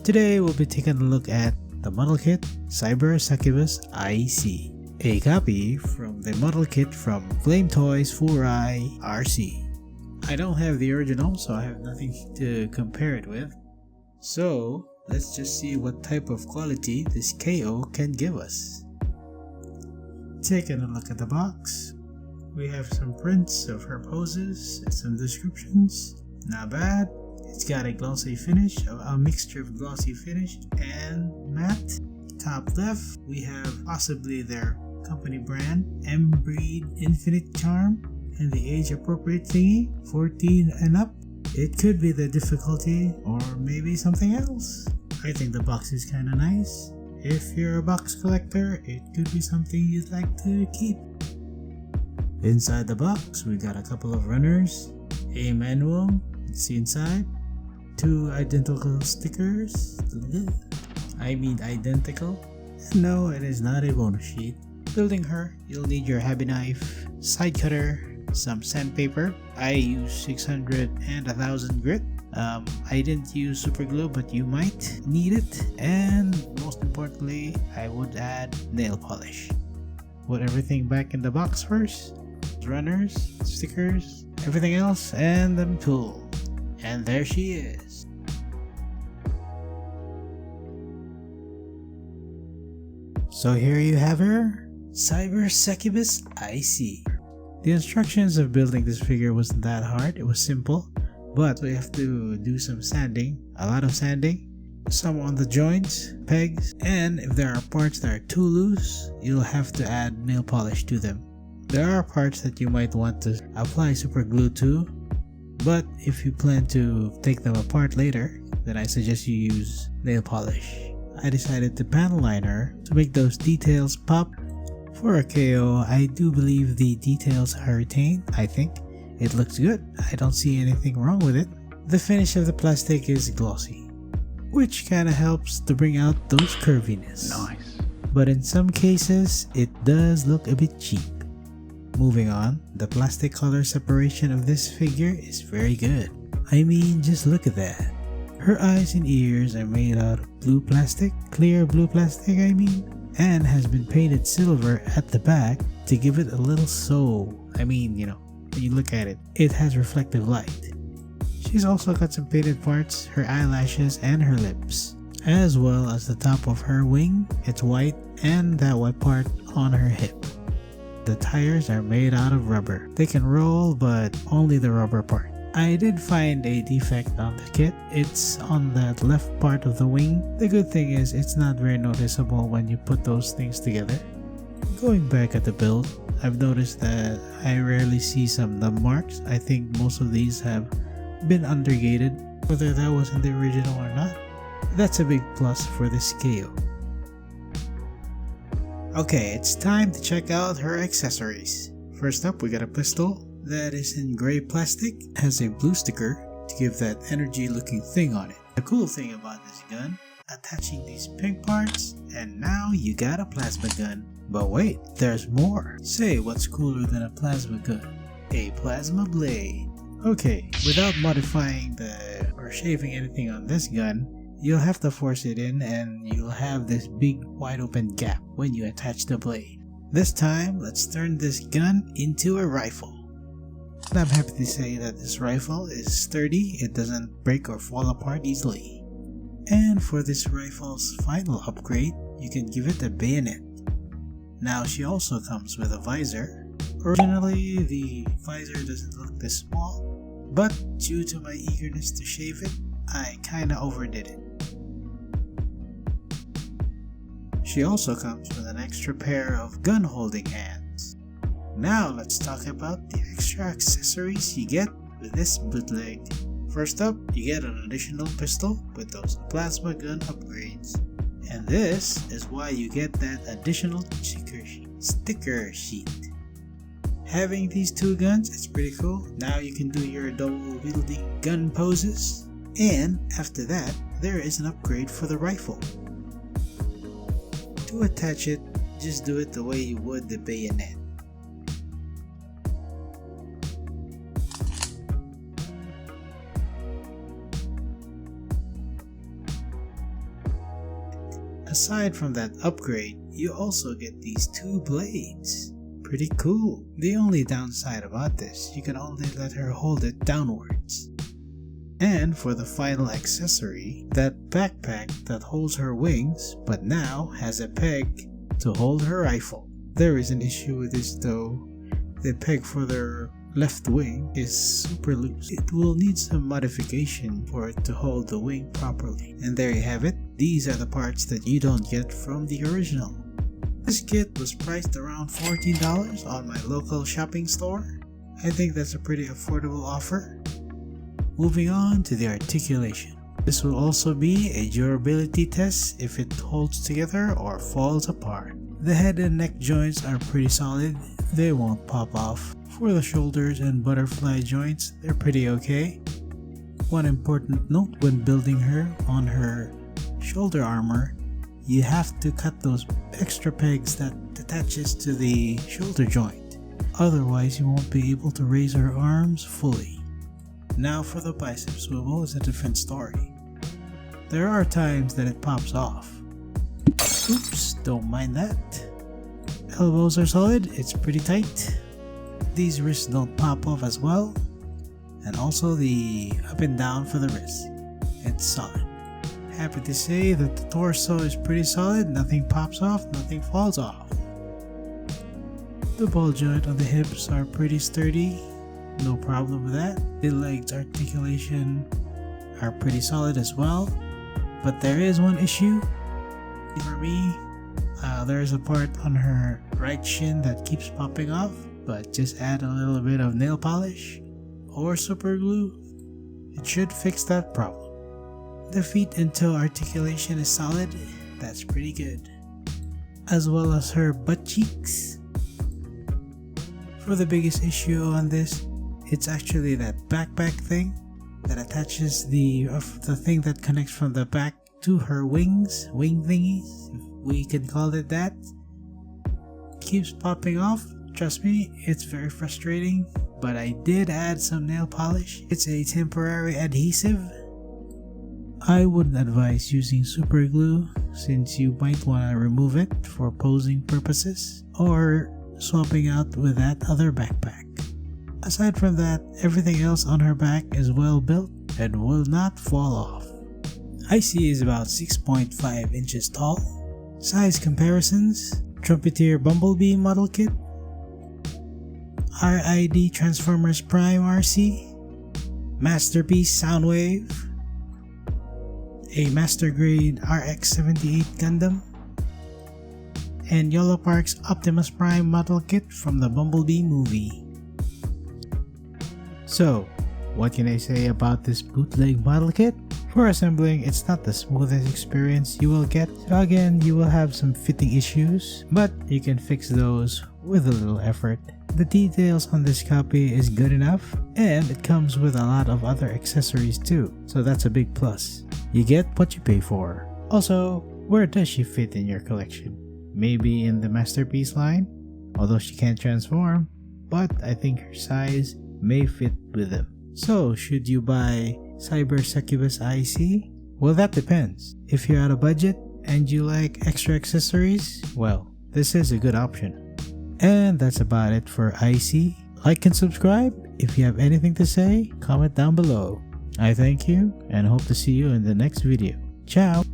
Today we'll be taking a look at the model kit Succubus Aicy, a copy from the model kit from Flame Toys Furai Arcee. I don't have the original, so I have nothing to compare it with. So let's just see what type of quality this KO can give us. Taking a look at the box, we have some prints of her poses and some descriptions. Not bad. It's got a glossy finish, a mixture of glossy finish and matte. Top left, we have possibly their company brand, M-Breed Infinite Charm, and the age appropriate thingy, 14 and up. It could be the difficulty or maybe something else. I think the box is kinda nice. If you're a box collector, it could be something you'd like to keep. Inside the box, we got a couple of runners, a manual, let's see inside, 2 identical stickers. Identical. No, it is not a bonus sheet. Building her, you'll need your hobby knife, side cutter, some sandpaper. I use 600 and 1000 grit. I didn't use super glue, but you might need it. And most importantly, I would add nail polish. Put everything back in the box first. Runners, stickers, everything else, and the tool. And there she is. So here you have her, Succubus Aicy. The instructions of building this figure wasn't that hard, it was simple, but we have to do some sanding, a lot of sanding, some on the joints, pegs, and if there are parts that are too loose, you'll have to add nail polish to them. There are parts that you might want to apply super glue to, but if you plan to take them apart later, then I suggest you use nail polish. I decided to panel line her to make those details pop. For a KO, I do believe the details are retained. I think it looks good. I don't see anything wrong with it. The finish of the plastic is glossy, which kinda helps to bring out those curviness. Nice. But in some cases, it does look a bit cheap. Moving on, the plastic color separation of this figure is very good. I mean, just look at that. Her eyes and ears are made out of blue plastic, clear blue plastic I mean, and has been painted silver at the back to give it a little soul. I mean, you know, when you look at it, it has reflective light. She's also got some painted parts, her eyelashes and her lips, as well as the top of her wing. It's white, and that white part on her hip. The tires are made out of rubber. They can roll, but only the rubber part. I did find a defect on the kit. It's on that left part of the wing. The good thing is it's not very noticeable when you put those things together. Going back at the build, I've noticed that I rarely see some nub marks. I think most of these have been undergated, whether that was in the original or not. That's a big plus for this KO. Okay, it's time to check out her accessories. First up, we got a pistol that is in gray plastic, has a blue sticker to give that energy looking thing on it. The cool thing about this gun, attaching these pink parts, and now you got a plasma gun. But wait, there's more. Say, what's cooler than a plasma gun? A plasma blade. Okay, without modifying or shaving anything on this gun, you'll have to force it in and you'll have this big wide open gap when you attach the blade. This time, let's turn this gun into a rifle. And I'm happy to say that this rifle is sturdy, it doesn't break or fall apart easily. And for this rifle's final upgrade, you can give it a bayonet. Now she also comes with a visor. Originally, the visor doesn't look this small, but due to my eagerness to shave it, I kinda overdid it. She also comes with an extra pair of gun holding hands. Now let's talk about the extra accessories you get with this bootleg. First up, you get an additional pistol with those plasma gun upgrades. And this is why you get that additional sticker sheet. Having these two guns is pretty cool. Now you can do your double wielding gun poses. And after that, there is an upgrade for the rifle. To attach it, just do it the way you would the bayonet. Aside from that upgrade, you also get these two blades. Pretty cool. The only downside about this, you can only let her hold it downwards. And for the final accessory, that backpack that holds her wings but now has a peg to hold her rifle. There is an issue with this though. The peg for their left wing is super loose. It will need some modification for it to hold the wing properly. And there you have it. These are the parts that you don't get from the original. This kit was priced around $14 on my local shopping store. I think that's a pretty affordable offer. Moving on to the articulation. This will also be a durability test if it holds together or falls apart. The head and neck joints are pretty solid. They won't pop off. For the shoulders and butterfly joints, they're pretty okay. One important note when building her on her shoulder armor, you have to cut those extra pegs that attaches to the shoulder joint. Otherwise, you won't be able to raise her arms fully. Now for the bicep swivel is a different story. There are times that it pops off. Oops, don't mind that. Elbows are solid, it's pretty tight. These wrists don't pop off as well. And also the up and down for the wrist. It's solid. Happy to say that the torso is pretty solid, nothing pops off, nothing falls off. The ball joint on the hips are pretty sturdy, no problem with that. The legs articulation are pretty solid as well. But there is one issue for me. There's a part on her right shin that keeps popping off, but just add a little bit of nail polish or super glue. It should fix that problem. The feet and toe articulation is solid, that's pretty good. As well as her butt cheeks. For the biggest issue on this, it's actually that backpack thing that attaches the thing that connects from the back to her wing thingies, if we can call it that. Keeps popping off. Trust me, it's very frustrating, but I did add some nail polish. It's a temporary adhesive. I wouldn't advise using super glue since you might want to remove it for posing purposes or swapping out with that other backpack. Aside from that, everything else on her back is well built and will not fall off. Aicy is about 6.5 inches tall. Size comparisons: Trumpeter Bumblebee model kit, RID Transformers Prime Arcee, Masterpiece Soundwave, a Master Grade RX-78 Gundam, and Yellow Park's Optimus Prime model kit from the Bumblebee movie. So, what can I say about this bootleg model kit? For assembling, it's not the smoothest experience you will get. So again, you will have some fitting issues, but you can fix those with a little effort. The details on this copy is good enough, and it comes with a lot of other accessories too, so that's a big plus. You get what you pay for. Also, where does she fit in your collection? Maybe in the Masterpiece line? Although she can't transform, but I think her size may fit with them. So, should you buy succubus Aicy? Well, that depends. If you're out of budget and you like extra accessories, well, this is a good option. And that's about it for Aicy. Like and subscribe. If you have anything to say, comment down below. I thank you and hope to see you in the next video. Ciao!